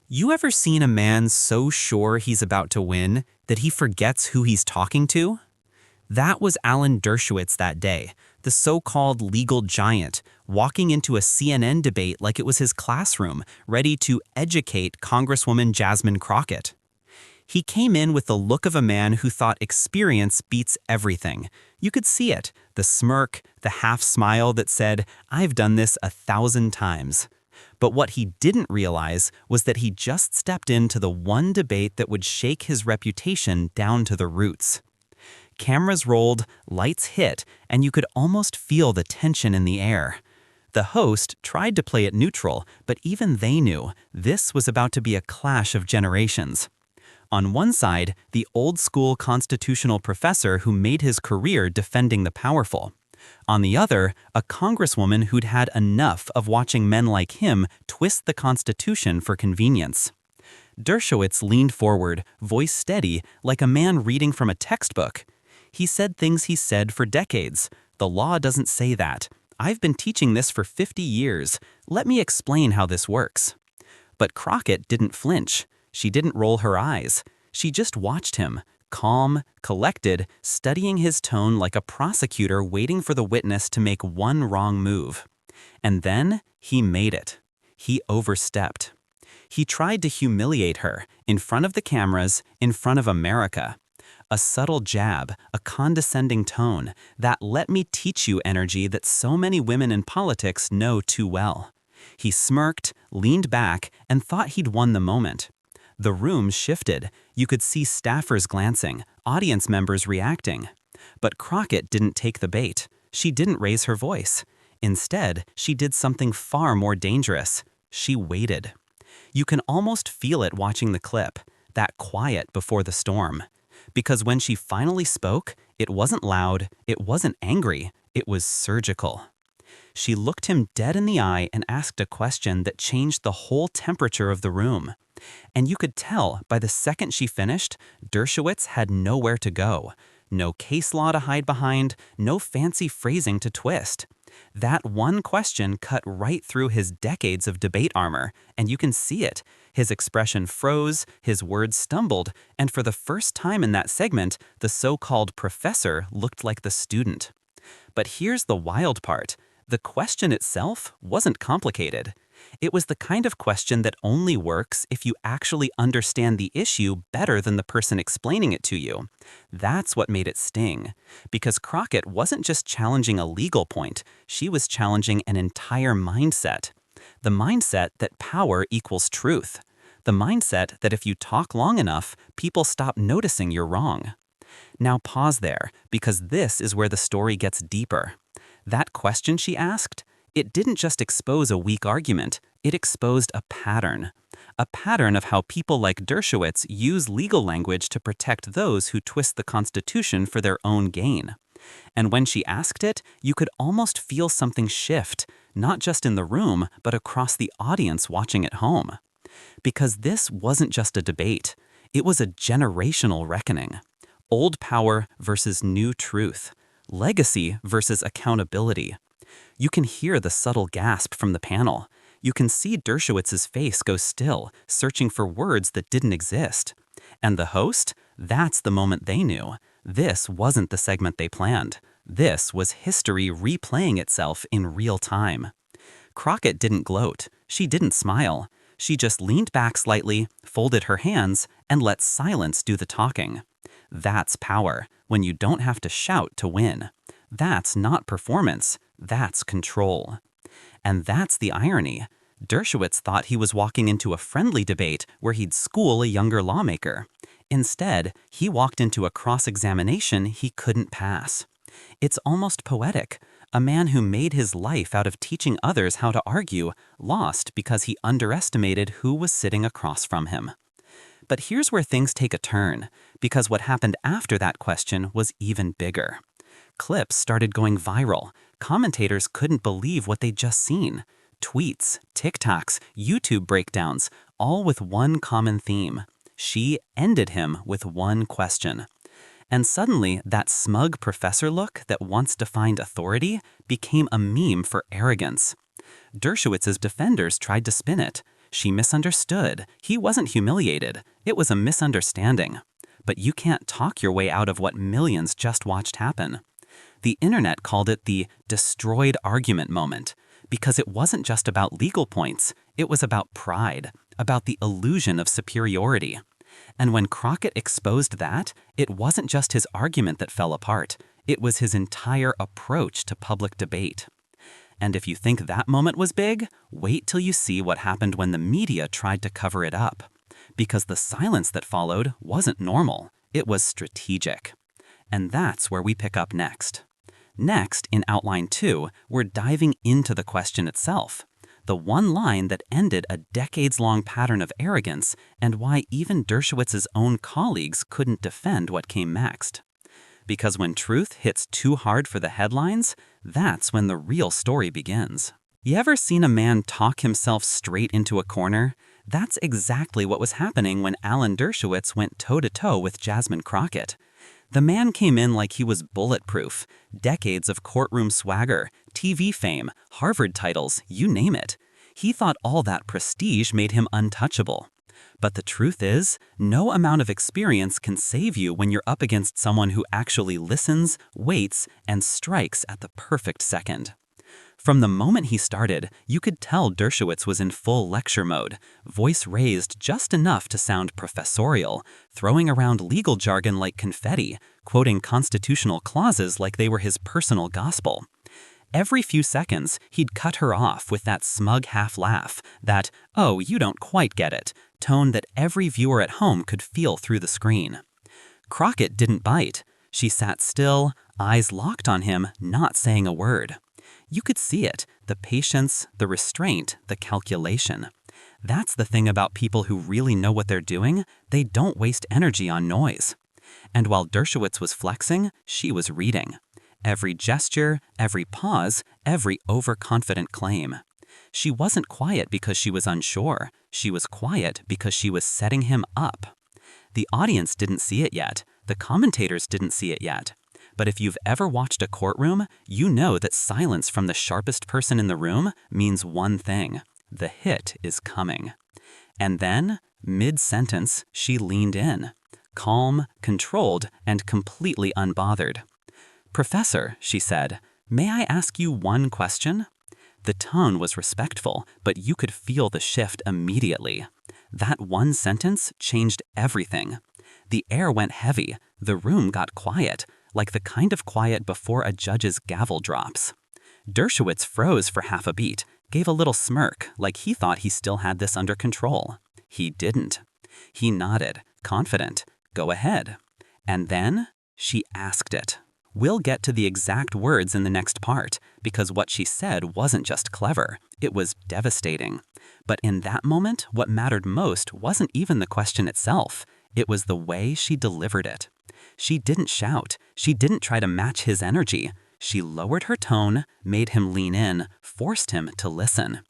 You ever seen a man so sure he's about to win that he forgets who he's talking to? That was Alan Dershowitz that day, the so-called legal giant, walking into a CNN debate like it was his classroom, ready to educate Congresswoman Jasmine Crockett. He came in with the look of a man who thought experience beats everything. You could see it, the smirk, the half smile that said, "I've done this 1,000 times." But what he didn't realize was that he just stepped into the one debate that would shake his reputation down to the roots. Cameras rolled, lights hit, and you could almost feel the tension in the air. The host tried to play it neutral, but even they knew this was about to be a clash of generations. On one side, the old-school constitutional professor who made his career defending the powerful. On the other, a congresswoman who'd had enough of watching men like him twist the Constitution for convenience. Dershowitz leaned forward, voice steady, like a man reading from a textbook. He said things he's said for decades. "The law doesn't say that. I've been teaching this for 50 years. Let me explain how this works." But Crockett didn't flinch. She didn't roll her eyes. She just watched him, calm, collected, studying his tone like a prosecutor waiting for the witness to make one wrong move. And then he made it. He overstepped. He tried to humiliate her, in front of the cameras, in front of America. A subtle jab, a condescending tone, that "let me teach you" energy that so many women in politics know too well. He smirked, leaned back, and thought he'd won the moment. The room shifted. You could see staffers glancing, audience members reacting. But Crockett didn't take the bait. She didn't raise her voice. Instead, she did something far more dangerous. She waited. You can almost feel it watching the clip, that quiet before the storm. Because when she finally spoke, it wasn't loud, it wasn't angry, it was surgical. She looked him dead in the eye and asked a question that changed the whole temperature of the room. And you could tell by the second she finished, Dershowitz had nowhere to go. No case law to hide behind, no fancy phrasing to twist. That one question cut right through his decades of debate armor, and you can see it. His expression froze, his words stumbled, and for the first time in that segment, the so-called professor looked like the student. But here's the wild part. The question itself wasn't complicated. It was the kind of question that only works if you actually understand the issue better than the person explaining it to you. That's what made it sting. Because Crockett wasn't just challenging a legal point, she was challenging an entire mindset. The mindset that power equals truth. The mindset that if you talk long enough, people stop noticing you're wrong. Now pause there, because this is where the story gets deeper. That question she asked, it didn't just expose a weak argument, it exposed a pattern. A pattern of how people like Dershowitz use legal language to protect those who twist the Constitution for their own gain. And when she asked it, you could almost feel something shift, not just in the room, but across the audience watching at home. Because this wasn't just a debate, it was a generational reckoning. Old power versus new truth. Legacy versus accountability. You can hear the subtle gasp from the panel. You can see Dershowitz's face go still, searching for words that didn't exist. And the host? That's the moment they knew. This wasn't the segment they planned. This was history replaying itself in real time. Crockett didn't gloat. She didn't smile. She just leaned back slightly, folded her hands, and let silence do the talking. That's power, when you don't have to shout to win. That's not performance, that's control. And that's the irony. Dershowitz thought he was walking into a friendly debate where he'd school a younger lawmaker. Instead, he walked into a cross-examination he couldn't pass. It's almost poetic. A man who made his life out of teaching others how to argue lost because he underestimated who was sitting across from him. But here's where things take a turn, because what happened after that question was even bigger. Clips started going viral. Commentators couldn't believe what they'd just seen. Tweets, TikToks, YouTube breakdowns, all with one common theme. She ended him with one question. And suddenly, that smug professor look that once defined authority became a meme for arrogance. Dershowitz's defenders tried to spin it. She misunderstood. He wasn't humiliated. It was a misunderstanding. But you can't talk your way out of what millions just watched happen. The internet called it the destroyed argument moment, because it wasn't just about legal points, it was about pride, about the illusion of superiority. And when Crockett exposed that, it wasn't just his argument that fell apart, it was his entire approach to public debate. And if you think that moment was big, wait till you see what happened when the media tried to cover it up. Because the silence that followed wasn't normal, it was strategic. And that's where we pick up next. Next, in Outline 2, we're diving into the question itself. The one line that ended a decades-long pattern of arrogance and why even Dershowitz's own colleagues couldn't defend what came next. Because when truth hits too hard for the headlines, that's when the real story begins. You ever seen a man talk himself straight into a corner? That's exactly what was happening when Alan Dershowitz went toe-to-toe with Jasmine Crockett. The man came in like he was bulletproof, decades of courtroom swagger, TV fame, Harvard titles, you name it. He thought all that prestige made him untouchable. But the truth is, no amount of experience can save you when you're up against someone who actually listens, waits, and strikes at the perfect second. From the moment he started, you could tell Dershowitz was in full lecture mode, voice raised just enough to sound professorial, throwing around legal jargon like confetti, quoting constitutional clauses like they were his personal gospel. Every few seconds, he'd cut her off with that smug half-laugh, that, "oh, you don't quite get it," tone that every viewer at home could feel through the screen. Crockett didn't bite. She sat still, eyes locked on him, not saying a word. You could see it, the patience, the restraint, the calculation. That's the thing about people who really know what they're doing, they don't waste energy on noise. And while Dershowitz was flexing, she was reading. Every gesture, every pause, every overconfident claim. She wasn't quiet because she was unsure. She was quiet because she was setting him up. The audience didn't see it yet. The commentators didn't see it yet. But if you've ever watched a courtroom, you know that silence from the sharpest person in the room means one thing. The hit is coming. And then, mid-sentence, she leaned in. Calm, controlled, and completely unbothered. "Professor," she said, "may I ask you one question?" The tone was respectful, but you could feel the shift immediately. That one sentence changed everything. The air went heavy, the room got quiet, like the kind of quiet before a judge's gavel drops. Dershowitz froze for half a beat, gave a little smirk, like he thought he still had this under control. He didn't. He nodded, confident. "Go ahead." And then she asked it. We'll get to the exact words in the next part, because what she said wasn't just clever, it was devastating. But in that moment, what mattered most wasn't even the question itself. It was the way she delivered it. She didn't shout. She didn't try to match his energy. She lowered her tone, made him lean in, forced him to listen.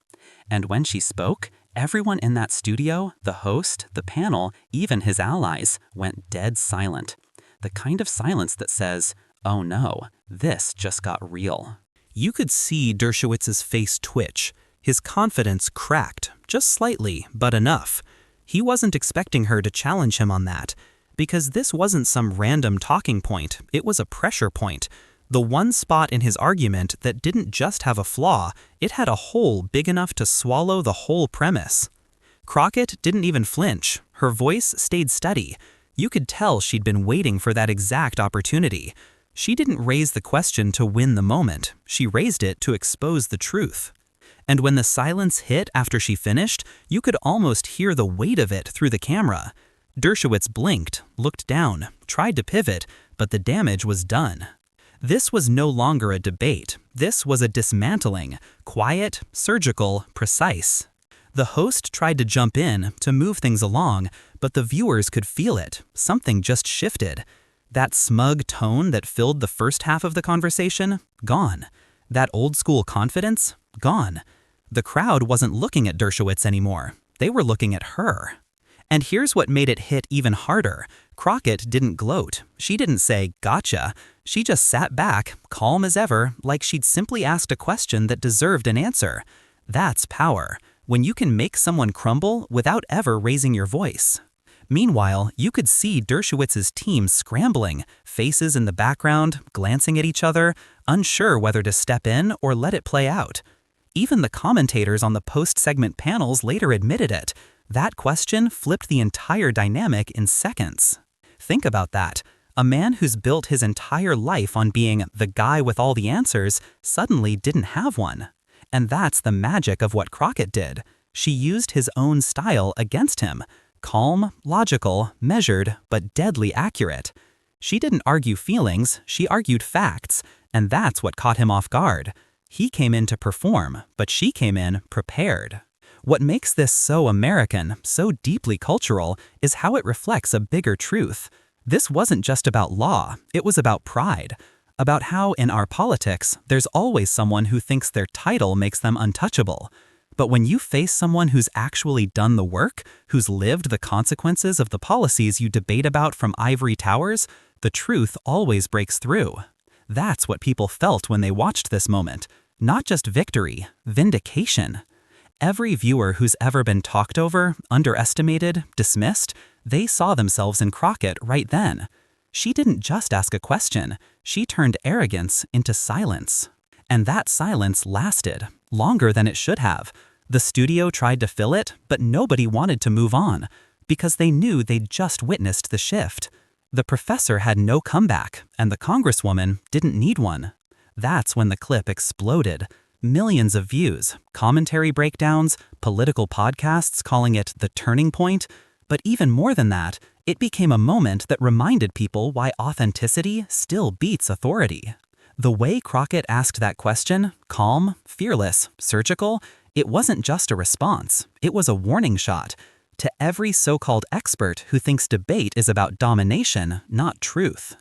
And when she spoke, everyone in that studio, the host, the panel, even his allies, went dead silent. The kind of silence that says, "Oh no, this just got real." You could see Dershowitz's face twitch. His confidence cracked, just slightly, but enough. He wasn't expecting her to challenge him on that, because this wasn't some random talking point, it was a pressure point. The one spot in his argument that didn't just have a flaw, it had a hole big enough to swallow the whole premise. Crockett didn't even flinch. Her voice stayed steady. You could tell she'd been waiting for that exact opportunity. She didn't raise the question to win the moment. She raised it to expose the truth. And when the silence hit after she finished, you could almost hear the weight of it through the camera. Dershowitz blinked, looked down, tried to pivot, but the damage was done. This was no longer a debate. This was a dismantling, quiet, surgical, precise. The host tried to jump in, to move things along, but the viewers could feel it. Something just shifted. That smug tone that filled the first half of the conversation, gone. That old-school confidence, gone. The crowd wasn't looking at Dershowitz anymore. They were looking at her. And here's what made it hit even harder. Crockett didn't gloat. She didn't say, "Gotcha." She just sat back, calm as ever, like she'd simply asked a question that deserved an answer. That's power. when you can make someone crumble without ever raising your voice. Meanwhile, you could see Dershowitz's team scrambling, faces in the background, glancing at each other, unsure whether to step in or let it play out. Even the commentators on the post-segment panels later admitted it. That question flipped the entire dynamic in seconds. Think about that. A man who's built his entire life on being the guy with all the answers suddenly didn't have one. And that's the magic of what Crockett did. She used his own style against him. Calm, logical, measured, but deadly accurate. She didn't argue feelings, she argued facts, and that's what caught him off guard. He came in to perform, but she came in prepared. What makes this so American, so deeply cultural, is how it reflects a bigger truth. This wasn't just about law, it was about pride. About how, in our politics, there's always someone who thinks their title makes them untouchable. But when you face someone who's actually done the work, who's lived the consequences of the policies you debate about from ivory towers, the truth always breaks through. That's what people felt when they watched this moment. Not just victory, vindication. Every viewer who's ever been talked over, underestimated, dismissed, they saw themselves in Crockett right then. She didn't just ask a question, she turned arrogance into silence. And that silence lasted, longer than it should have. The studio tried to fill it, but nobody wanted to move on, because they knew they'd just witnessed the shift. The professor had no comeback, and the congresswoman didn't need one. That's when the clip exploded. Millions of views, commentary breakdowns, political podcasts calling it the turning point. But even more than that, it became a moment that reminded people why authenticity still beats authority. The way Crockett asked that question, calm, fearless, surgical, it wasn't just a response, it was a warning shot. To every so-called expert who thinks debate is about domination, not truth.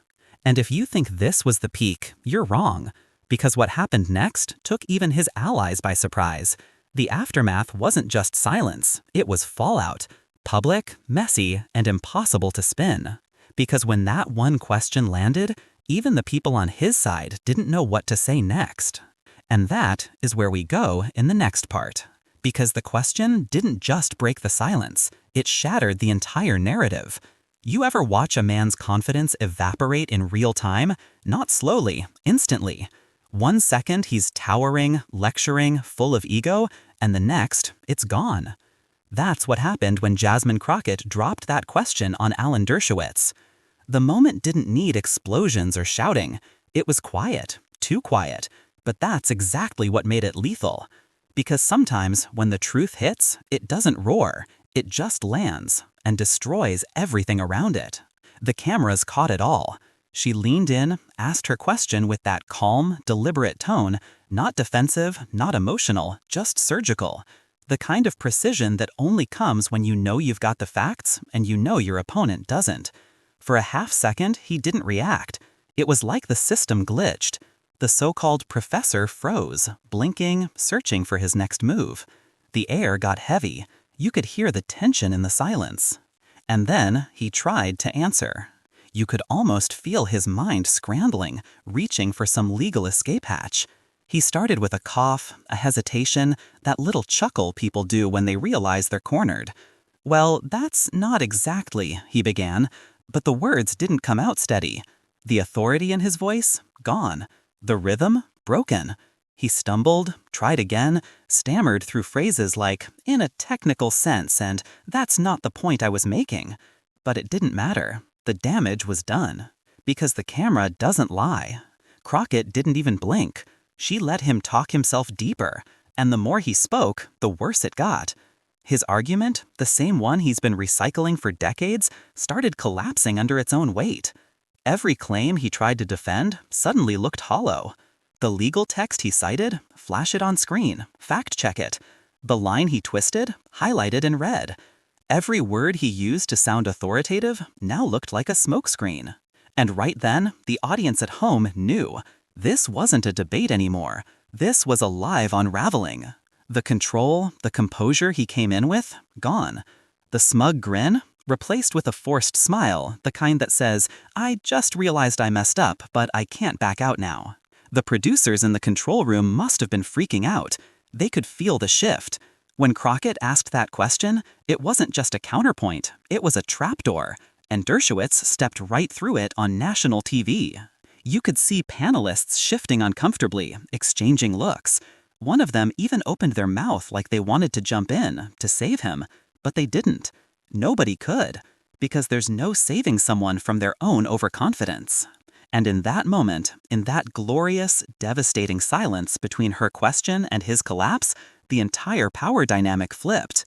And if you think this was the peak, you're wrong. Because what happened next took even his allies by surprise. The aftermath wasn't just silence, it was fallout. Public, messy, and impossible to spin. Because when that one question landed, even the people on his side didn't know what to say next. And that is where we go in the next part. Because the question didn't just break the silence, it shattered the entire narrative. You ever watch a man's confidence evaporate in real time? Not slowly, instantly. 1 second he's towering, lecturing, full of ego, and the next, it's gone. That's what happened when Jasmine Crockett dropped that question on Alan Dershowitz. The moment didn't need explosions or shouting. It was quiet, too quiet, but that's exactly what made it lethal. Because sometimes, when the truth hits, it doesn't roar, it just lands and destroys everything around it. The cameras caught it all. She leaned in, asked her question with that calm, deliberate tone, not defensive, not emotional, just surgical. The kind of precision that only comes when you know you've got the facts and you know your opponent doesn't. For a half second, he didn't react. It was like the system glitched. The so-called professor froze, blinking, searching for his next move. The air got heavy. You could hear the tension in the silence. And then he tried to answer. You could almost feel his mind scrambling, reaching for some legal escape hatch. He started with a cough, a hesitation, that little chuckle people do when they realize they're cornered. "Well, that's not exactly," he began, but the words didn't come out steady. The authority in his voice? Gone. The rhythm? Broken. He stumbled, tried again, stammered through phrases like, "in a technical sense," and "that's not the point I was making." But it didn't matter. The damage was done. Because the camera doesn't lie. Crockett didn't even blink. She let him talk himself deeper, and the more he spoke, the worse it got. His argument, the same one he's been recycling for decades, started collapsing under its own weight. Every claim he tried to defend suddenly looked hollow. The legal text he cited, flash it on screen, fact-check it. The line he twisted, highlighted in red. Every word he used to sound authoritative now looked like a smokescreen. And right then, the audience at home knew. This wasn't a debate anymore. This was a live unraveling. The control, the composure he came in with, gone. The smug grin, replaced with a forced smile, the kind that says, "I just realized I messed up, but I can't back out now." The producers in the control room must have been freaking out. They could feel the shift. When Crockett asked that question, it wasn't just a counterpoint, it was a trapdoor, and Dershowitz stepped right through it on national TV. You could see panelists shifting uncomfortably, exchanging looks. One of them even opened their mouth like they wanted to jump in, to save him, but they didn't. Nobody could, because there's no saving someone from their own overconfidence. And in that moment, in that glorious, devastating silence between her question and his collapse, the entire power dynamic flipped.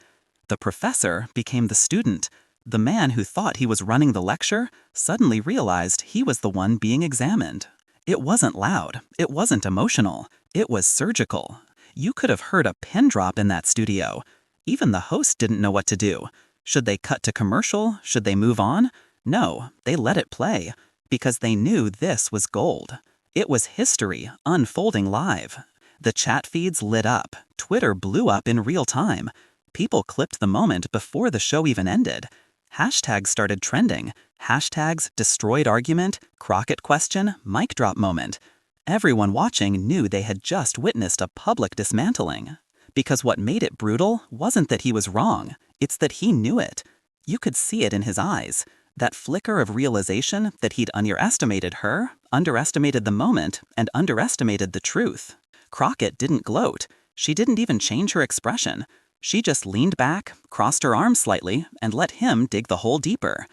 The professor became the student. The man who thought he was running the lecture suddenly realized he was the one being examined. It wasn't loud, it wasn't emotional, it was surgical. You could have heard a pin drop in that studio. Even the host didn't know what to do. Should they cut to commercial? Should they move on? No, they let it play, because they knew this was gold. It was history unfolding live. The chat feeds lit up, Twitter blew up in real time. People clipped the moment before the show even ended. Hashtags started trending. Hashtags destroyed argument, Crockett question, mic drop moment. Everyone watching knew they had just witnessed a public dismantling. Because what made it brutal wasn't that he was wrong, it's that he knew it. You could see it in his eyes. That flicker of realization that he'd underestimated her, underestimated the moment, and underestimated the truth. Crockett didn't gloat. She didn't even change her expression. She just leaned back, crossed her arms slightly, and let him dig the hole deeper.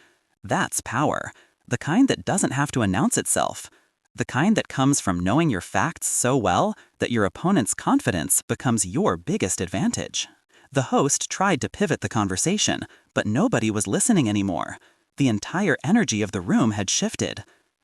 That's power. The kind that doesn't have to announce itself. The kind that comes from knowing your facts so well that your opponent's confidence becomes your biggest advantage. The host tried to pivot the conversation, but nobody was listening anymore. The entire energy of the room had shifted.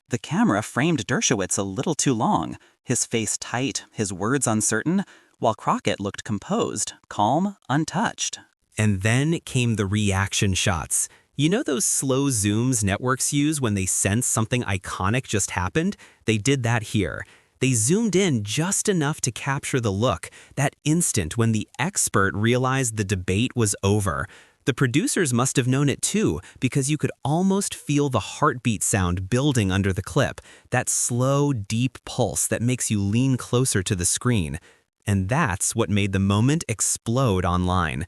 The camera framed Dershowitz a little too long, his face tight, his words uncertain, while Crockett looked composed, calm, untouched. And then came the reaction shots. You know those slow zooms networks use when they sense something iconic just happened? They did that here. They zoomed in just enough to capture the look, that instant when the expert realized the debate was over. The producers must have known it too, because you could almost feel the heartbeat sound building under the clip, that slow, deep pulse that makes you lean closer to the screen. And that's what made the moment explode online.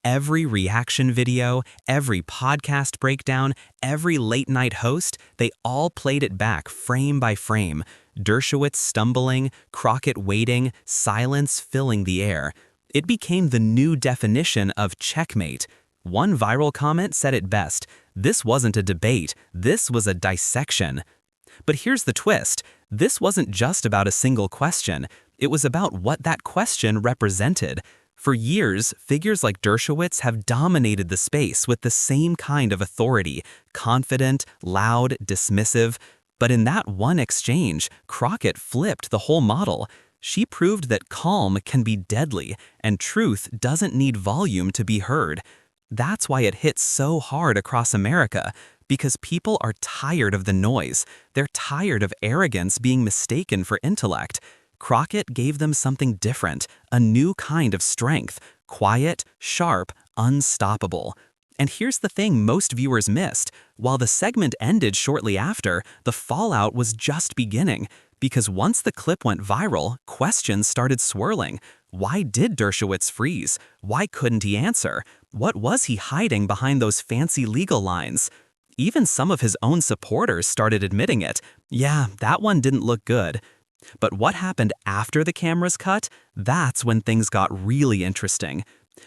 Every reaction video, every podcast breakdown, every late-night host, they all played it back frame by frame. Dershowitz stumbling, Crockett waiting, silence filling the air. It became the new definition of checkmate. One viral comment said it best: this wasn't a debate, this was a dissection. But here's the twist. This wasn't just about a single question. It was about what that question represented. For years, figures like Dershowitz have dominated the space with the same kind of authority, confident, loud, dismissive. But in that one exchange, Crockett flipped the whole model. She proved that calm can be deadly, and truth doesn't need volume to be heard. That's why it hit so hard across America, because people are tired of the noise. They're tired of arrogance being mistaken for intellect. Crockett gave them something different, a new kind of strength, quiet, sharp, unstoppable. And here's the thing most viewers missed. While the segment ended shortly after, the fallout was just beginning. Because once the clip went viral, questions started swirling. Why did Dershowitz freeze? Why couldn't he answer? What was he hiding behind those fancy legal lines? Even some of his own supporters started admitting it. Yeah, that one didn't look good. But what happened after the cameras cut? That's when things got really interesting.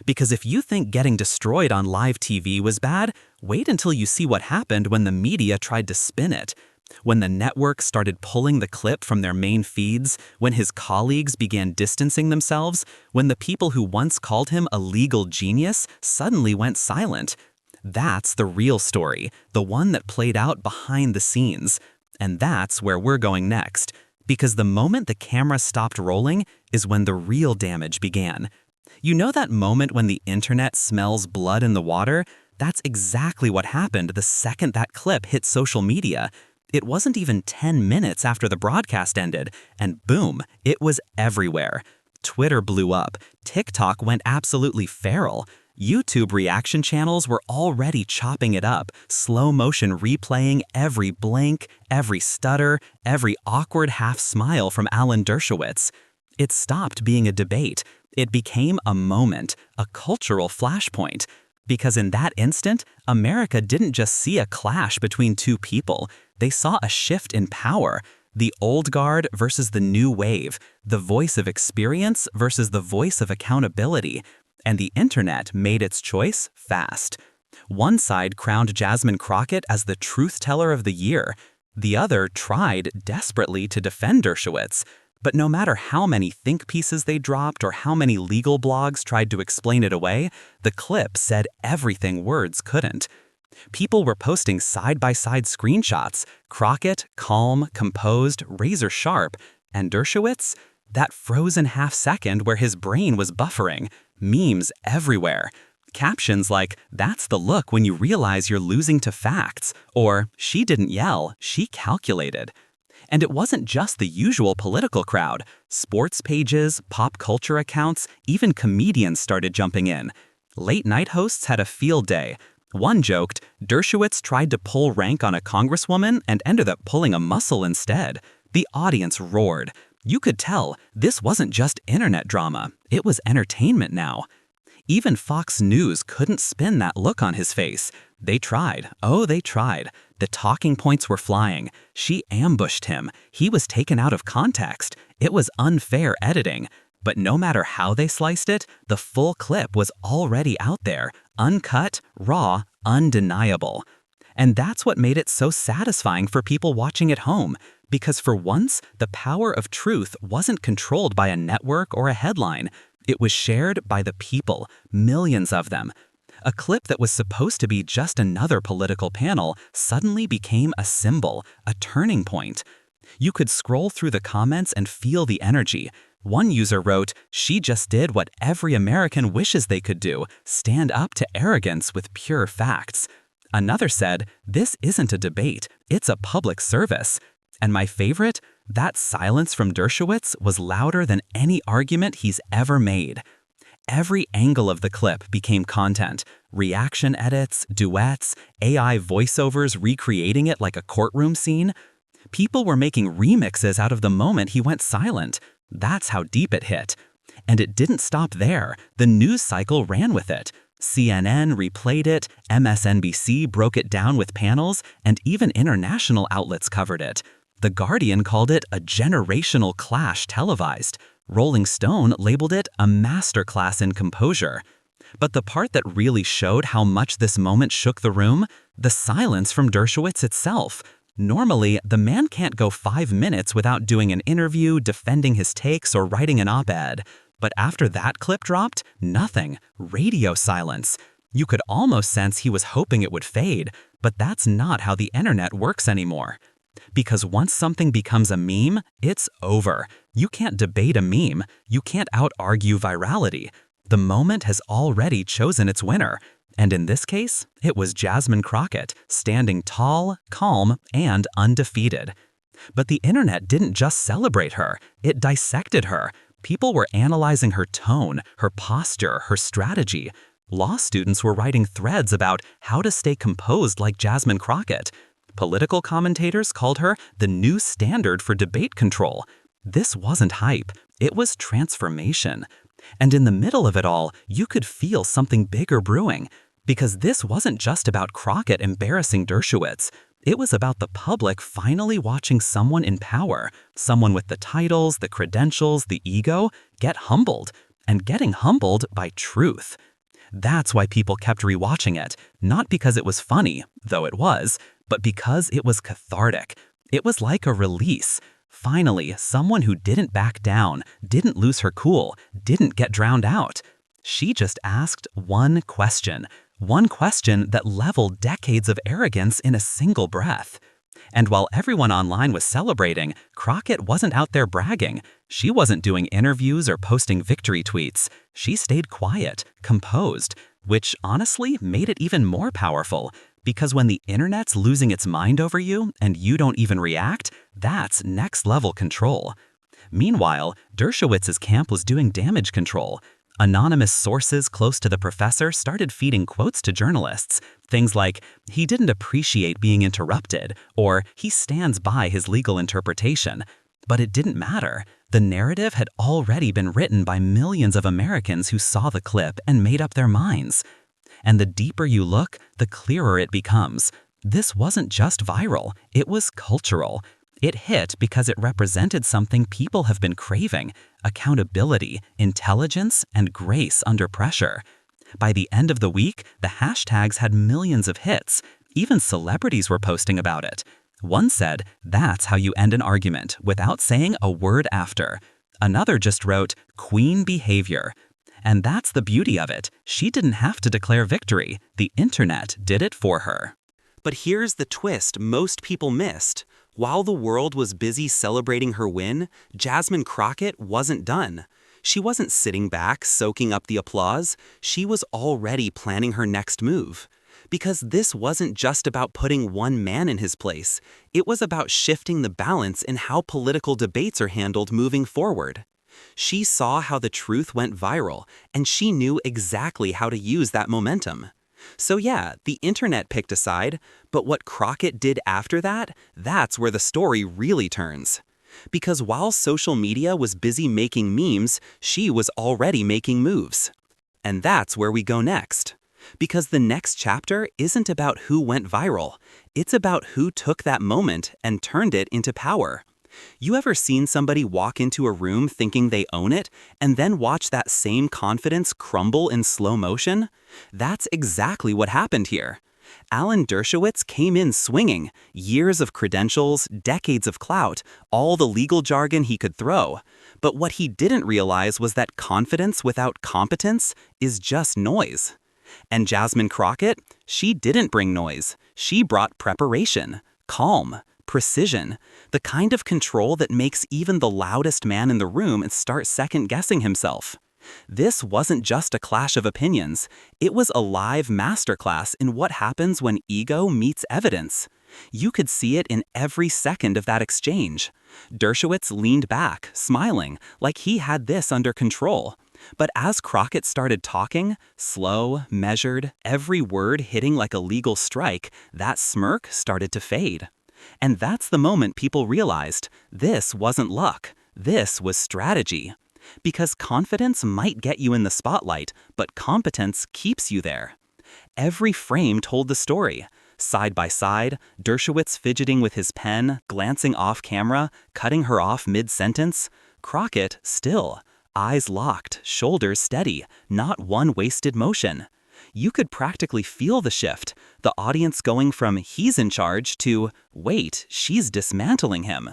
Because if you think getting destroyed on live TV was bad, wait until you see what happened when the media tried to spin it. When the network started pulling the clip from their main feeds, when his colleagues began distancing themselves, when the people who once called him a legal genius suddenly went silent. That's the real story, the one that played out behind the scenes. And that's where we're going next. Because the moment the camera stopped rolling is when the real damage began. You know that moment when the internet smells blood in the water? That's exactly what happened the second that clip hit social media. It wasn't even 10 minutes after the broadcast ended, and boom, it was everywhere. Twitter blew up, TikTok went absolutely feral. YouTube reaction channels were already chopping it up, slow motion replaying every blink, every stutter, every awkward half smile from Alan Dershowitz. It stopped being a debate. It became a moment, a cultural flashpoint, because in that instant, America didn't just see a clash between two people, they saw a shift in power, the old guard versus the new wave, the voice of experience versus the voice of accountability, and the internet made its choice fast. One side crowned Jasmine Crockett as the truth teller of the year. The other tried desperately to defend Dershowitz. But no matter how many think pieces they dropped or how many legal blogs tried to explain it away, the clip said everything words couldn't. People were posting side-by-side screenshots, Crockett, calm, composed, razor-sharp, and Dershowitz, that frozen half-second where his brain was buffering, memes everywhere. Captions like, "That's the look when you realize you're losing to facts," or "She didn't yell, she calculated." And it wasn't just the usual political crowd. Sports pages, pop culture accounts, even comedians started jumping in. Late-night hosts had a field day. One joked, Dershowitz tried to pull rank on a congresswoman and ended up pulling a muscle instead. The audience roared. You could tell, this wasn't just internet drama, it was entertainment now. Even Fox News couldn't spin that look on his face. They tried. Oh, they tried. The talking points were flying. She ambushed him. He was taken out of context. It was unfair editing. But no matter how they sliced it, the full clip was already out there, uncut, raw, undeniable. And that's what made it so satisfying for people watching at home, because for once, the power of truth wasn't controlled by a network or a headline. It was shared by the people, millions of them. A clip that was supposed to be just another political panel suddenly became a symbol, a turning point. You could scroll through the comments and feel the energy. One user wrote, "She just did what every American wishes they could do, stand up to arrogance with pure facts." Another said, "This isn't a debate, it's a public service." And my favorite? That silence from Dershowitz was louder than any argument he's ever made. Every angle of the clip became content. Reaction edits, duets, AI voiceovers recreating it like a courtroom scene. People were making remixes out of the moment he went silent. That's how deep it hit. And it didn't stop there. The news cycle ran with it. CNN replayed it, MSNBC broke it down with panels, and even international outlets covered it. The Guardian called it a generational clash televised. Rolling Stone labeled it a masterclass in composure. But the part that really showed how much this moment shook the room? The silence from Dershowitz itself. Normally, the man can't go 5 minutes without doing an interview, defending his takes, or writing an op-ed. But after that clip dropped, nothing. Radio silence. You could almost sense he was hoping it would fade, but that's not how the internet works anymore. Because once something becomes a meme, it's over. You can't debate a meme. You can't out-argue virality. The moment has already chosen its winner. And in this case, it was Jasmine Crockett, standing tall, calm, and undefeated. But the internet didn't just celebrate her, it dissected her. People were analyzing her tone, her posture, her strategy. Law students were writing threads about how to stay composed like Jasmine Crockett. Political commentators called her the new standard for debate control. This wasn't hype, it was transformation. And in the middle of it all, you could feel something bigger brewing. Because this wasn't just about Crockett embarrassing Dershowitz. It was about the public finally watching someone in power, someone with the titles, the credentials, the ego, get humbled. And getting humbled by truth. That's why people kept rewatching it, not because it was funny, though it was, but because it was cathartic. It was like a release. Finally, someone who didn't back down, didn't lose her cool, didn't get drowned out. She just asked one question that leveled decades of arrogance in a single breath. And while everyone online was celebrating, Crockett wasn't out there bragging. She wasn't doing interviews or posting victory tweets. She stayed quiet, composed, which honestly made it even more powerful. Because when the internet's losing its mind over you and you don't even react, that's next-level control. Meanwhile, Dershowitz's camp was doing damage control. Anonymous sources close to the professor started feeding quotes to journalists. Things like, "He didn't appreciate being interrupted," or "He stands by his legal interpretation." But it didn't matter. The narrative had already been written by millions of Americans who saw the clip and made up their minds. And the deeper you look, the clearer it becomes. This wasn't just viral, it was cultural. It hit because it represented something people have been craving: accountability, intelligence, and grace under pressure. By the end of the week, the hashtags had millions of hits. Even celebrities were posting about it. One said, "That's how you end an argument," without saying a word after. Another just wrote, "Queen behavior." And that's the beauty of it. She didn't have to declare victory. The internet did it for her. But here's the twist most people missed. While the world was busy celebrating her win, Jasmine Crockett wasn't done. She wasn't sitting back, soaking up the applause. She was already planning her next move. Because this wasn't just about putting one man in his place. It was about shifting the balance in how political debates are handled moving forward. She saw how the truth went viral, and she knew exactly how to use that momentum. So yeah, the internet picked a side, but what Crockett did after that, that's where the story really turns. Because while social media was busy making memes, she was already making moves. And that's where we go next. Because the next chapter isn't about who went viral, it's about who took that moment and turned it into power. You ever seen somebody walk into a room thinking they own it, and then watch that same confidence crumble in slow motion? That's exactly what happened here. Alan Dershowitz came in swinging, years of credentials, decades of clout, all the legal jargon he could throw. But what he didn't realize was that confidence without competence is just noise. And Jasmine Crockett, she didn't bring noise. She brought preparation, calm, precision, the kind of control that makes even the loudest man in the room start second-guessing himself. This wasn't just a clash of opinions. It was a live masterclass in what happens when ego meets evidence. You could see it in every second of that exchange. Dershowitz leaned back, smiling, like he had this under control. But as Crockett started talking, slow, measured, every word hitting like a legal strike, that smirk started to fade. And that's the moment people realized this wasn't luck, this was strategy. Because confidence might get you in the spotlight, but competence keeps you there. Every frame told the story. Side by side, Dershowitz fidgeting with his pen, glancing off camera, cutting her off mid-sentence. Crockett still, eyes locked, shoulders steady, not one wasted motion. You could practically feel the shift, the audience going from "he's in charge" to "wait, she's dismantling him."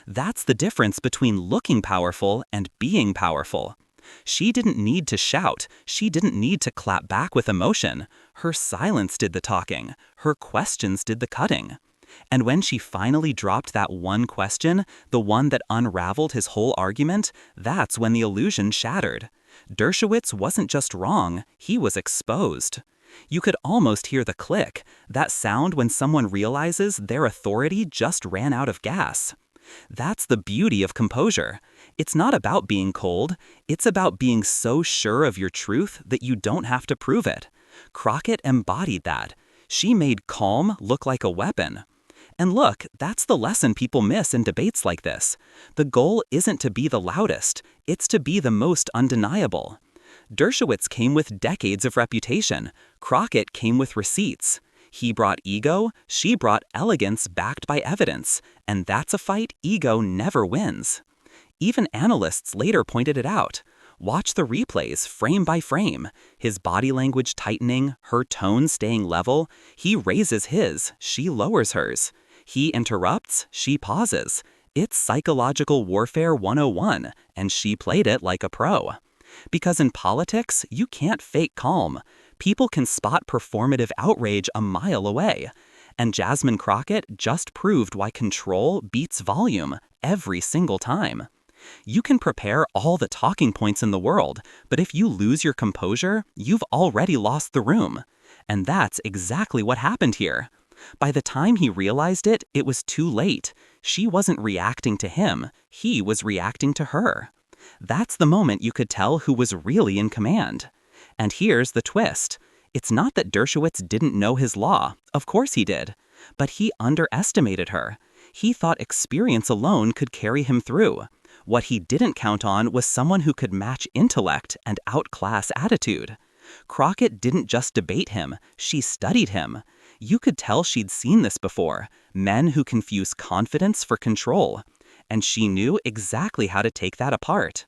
That's the difference between looking powerful and being powerful. She didn't need to shout, she didn't need to clap back with emotion. Her silence did the talking, her questions did the cutting. And when she finally dropped that one question, the one that unraveled his whole argument, that's when the illusion shattered. Dershowitz wasn't just wrong, he was exposed. You could almost hear the click, that sound when someone realizes their authority just ran out of gas. That's the beauty of composure. It's not about being cold, it's about being so sure of your truth that you don't have to prove it. Crockett embodied that. She made calm look like a weapon. And look, that's the lesson people miss in debates like this. The goal isn't to be the loudest, it's to be the most undeniable. Dershowitz came with decades of reputation. Crockett came with receipts. He brought ego, she brought elegance backed by evidence. And that's a fight ego never wins. Even analysts later pointed it out. Watch the replays frame by frame. His body language tightening, her tone staying level. He raises his, she lowers hers. He interrupts, she pauses. It's psychological warfare 101, and she played it like a pro. Because in politics, you can't fake calm. People can spot performative outrage a mile away. And Jasmine Crockett just proved why control beats volume every single time. You can prepare all the talking points in the world, but if you lose your composure, you've already lost the room. And that's exactly what happened here. By the time he realized it, it was too late. She wasn't reacting to him, he was reacting to her. That's the moment you could tell who was really in command. And here's the twist. It's not that Dershowitz didn't know his law, of course he did. But he underestimated her. He thought experience alone could carry him through. What he didn't count on was someone who could match intellect and outclass attitude. Crockett didn't just debate him, she studied him. You could tell she'd seen this before, men who confuse confidence for control. And she knew exactly how to take that apart.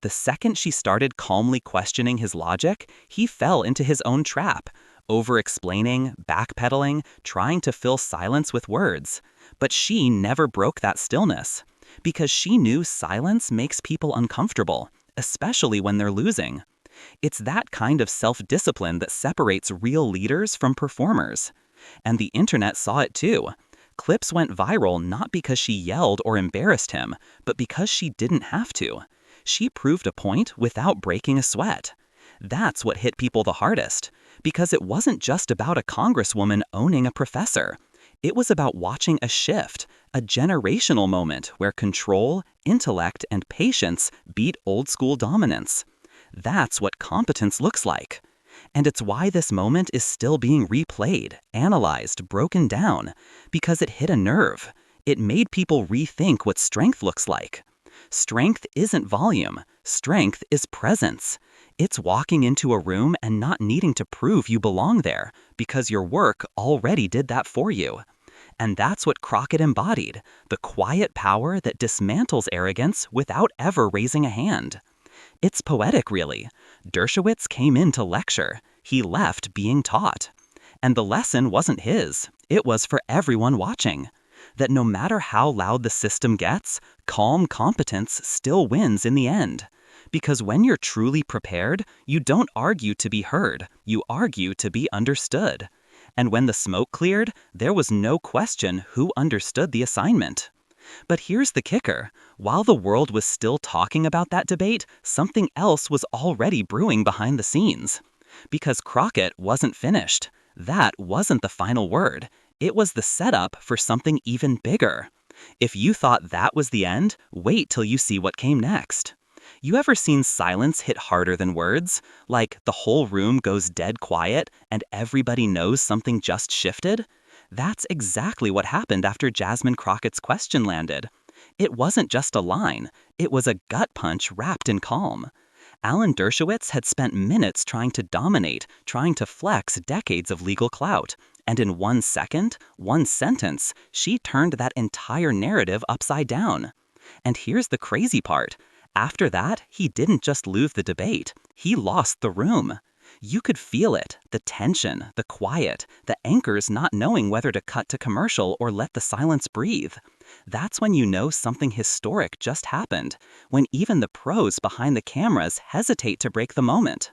The second she started calmly questioning his logic, he fell into his own trap, over-explaining, backpedaling, trying to fill silence with words. But she never broke that stillness, because she knew silence makes people uncomfortable, especially when they're losing. It's that kind of self-discipline that separates real leaders from performers. And the internet saw it too. Clips went viral not because she yelled or embarrassed him, but because she didn't have to. She proved a point without breaking a sweat. That's what hit people the hardest, because it wasn't just about a congresswoman owning a professor. It was about watching a shift, a generational moment where control, intellect, and patience beat old-school dominance. That's what competence looks like. And it's why this moment is still being replayed, analyzed, broken down, because it hit a nerve. It made people rethink what strength looks like. Strength isn't volume. Strength is presence. It's walking into a room and not needing to prove you belong there, because your work already did that for you. And that's what Crockett embodied, the quiet power that dismantles arrogance without ever raising a hand. It's poetic, really. Dershowitz came in to lecture. He left being taught. And the lesson wasn't his. It was for everyone watching. That no matter how loud the system gets, calm competence still wins in the end. Because when you're truly prepared, you don't argue to be heard. You argue to be understood. And when the smoke cleared, there was no question who understood the assignment. But here's the kicker. While the world was still talking about that debate, something else was already brewing behind the scenes. Because Crockett wasn't finished. That wasn't the final word. It was the setup for something even bigger. If you thought that was the end, wait till you see what came next. You ever seen silence hit harder than words? Like the whole room goes dead quiet and everybody knows something just shifted? That's exactly what happened after Jasmine Crockett's question landed. It wasn't just a line. It was a gut punch wrapped in calm. Alan Dershowitz had spent minutes trying to dominate, trying to flex decades of legal clout. And in 1 second, 1 sentence, she turned that entire narrative upside down. And here's the crazy part. After that, he didn't just lose the debate. He lost the room. You could feel it, the tension, the quiet, the anchors not knowing whether to cut to commercial or let the silence breathe. That's when you know something historic just happened, when even the pros behind the cameras hesitate to break the moment.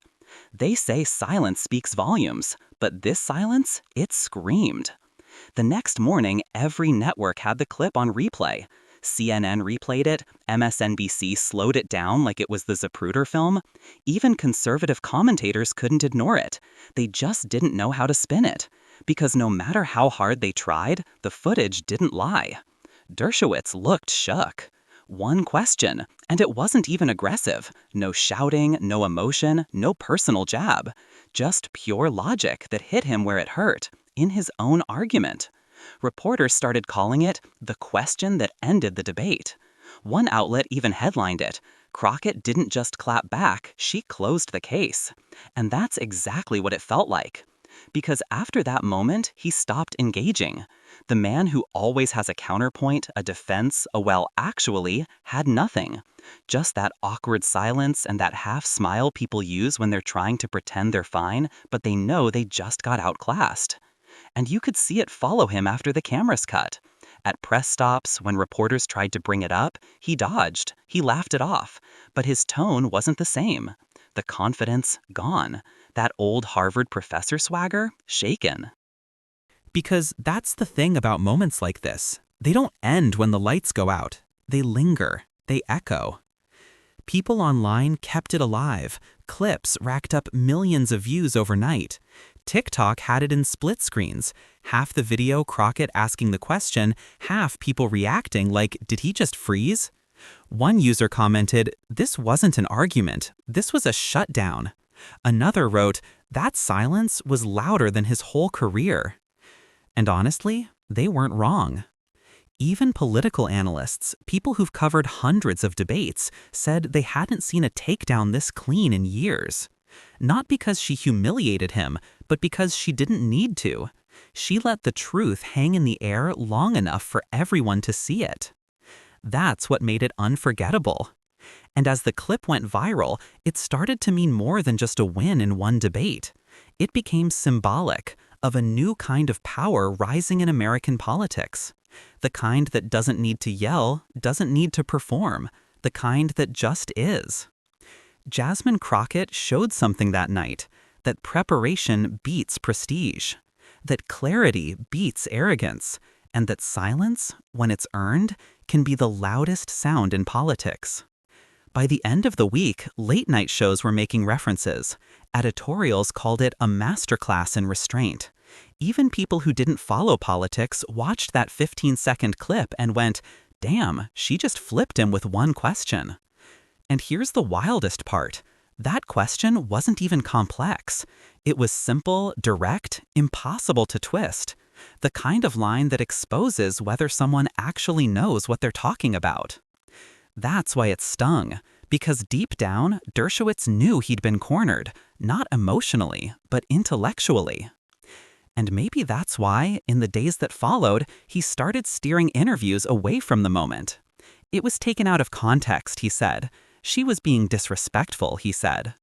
They say silence speaks volumes, but this silence, it screamed. The next morning, every network had the clip on replay. CNN replayed it, MSNBC slowed it down like it was the Zapruder film. Even conservative commentators couldn't ignore it. They just didn't know how to spin it. Because no matter how hard they tried, the footage didn't lie. Dershowitz looked shook. One question, and it wasn't even aggressive. No shouting, no emotion, no personal jab. Just pure logic that hit him where it hurt, in his own argument. Reporters started calling it the question that ended the debate. One outlet even headlined it. Crockett didn't just clap back, she closed the case. And that's exactly what it felt like. Because after that moment, he stopped engaging. The man who always has a counterpoint, a defense, a well, actually, had nothing. Just that awkward silence and that half smile people use when they're trying to pretend they're fine, but they know they just got outclassed. And you could see it follow him after the cameras cut. At press stops, when reporters tried to bring it up, he dodged. He laughed it off. But his tone wasn't the same. The confidence, gone. That old Harvard professor swagger, shaken. Because that's the thing about moments like this. They don't end when the lights go out. They linger. They echo. People online kept it alive. Clips racked up millions of views overnight. TikTok had it in split screens. Half the video Crockett asking the question, half people reacting like, did he just freeze? One user commented, this wasn't an argument. This was a shutdown. Another wrote, that silence was louder than his whole career. And honestly, they weren't wrong. Even political analysts, people who've covered hundreds of debates, said they hadn't seen a takedown this clean in years. Not because she humiliated him, but because she didn't need to. She let the truth hang in the air long enough for everyone to see it. That's what made it unforgettable. And as the clip went viral, it started to mean more than just a win in one debate. It became symbolic of a new kind of power rising in American politics. The kind that doesn't need to yell, doesn't need to perform, the kind that just is. Jasmine Crockett showed something that night, that preparation beats prestige, that clarity beats arrogance, and that silence, when it's earned, can be the loudest sound in politics. By the end of the week, late-night shows were making references. Editorials called it a masterclass in restraint. Even people who didn't follow politics watched that 15-second clip and went, "Damn, she just flipped him with one question." And here's the wildest part. That question wasn't even complex. It was simple, direct, impossible to twist. The kind of line that exposes whether someone actually knows what they're talking about. That's why it stung, because deep down, Dershowitz knew he'd been cornered, not emotionally, but intellectually. And maybe that's why, in the days that followed, he started steering interviews away from the moment. It was taken out of context, he said. She was being disrespectful, he said.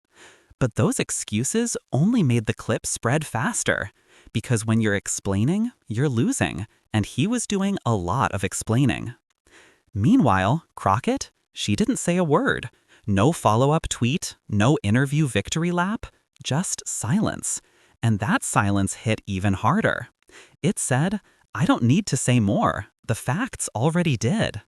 But those excuses only made the clip spread faster, because when you're explaining, you're losing, and he was doing a lot of explaining. Meanwhile, Crockett, she didn't say a word. No follow-up tweet, no interview victory lap, just silence. And that silence hit even harder. It said, "I don't need to say more. The facts already did."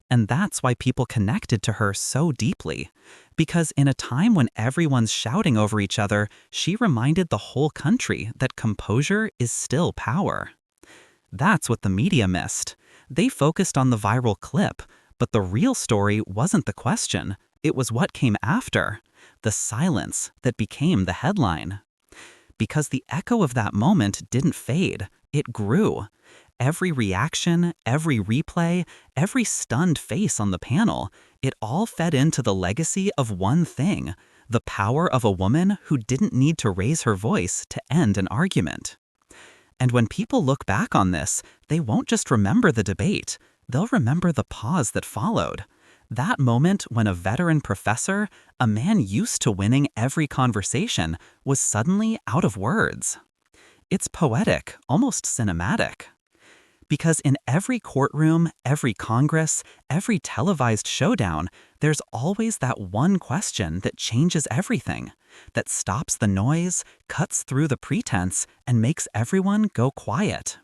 And that's why people connected to her so deeply. Because in a time when everyone's shouting over each other, she reminded the whole country that composure is still power. That's what the media missed. They focused on the viral clip, but the real story wasn't the question. It was what came after. The silence that became the headline. Because the echo of that moment didn't fade, it grew. Every reaction, every replay, every stunned face on the panel, it all fed into the legacy of one thing, the power of a woman who didn't need to raise her voice to end an argument. And when people look back on this, they won't just remember the debate, they'll remember the pause that followed. That moment when a veteran professor, a man used to winning every conversation, was suddenly out of words. It's poetic, almost cinematic. Because in every courtroom, every Congress, every televised showdown, there's always that one question that changes everything, that stops the noise, cuts through the pretense, and makes everyone go quiet.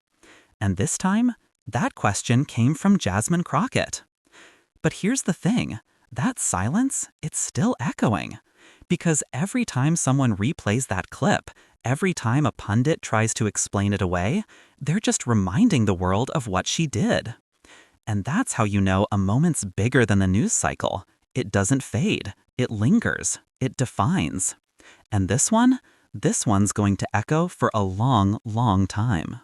And this time, that question came from Jasmine Crockett. But here's the thing, that silence, it's still echoing. Because every time someone replays that clip, every time a pundit tries to explain it away, they're just reminding the world of what she did. And that's how you know a moment's bigger than the news cycle. It doesn't fade, it lingers, it defines. And this one's going to echo for a long, long time.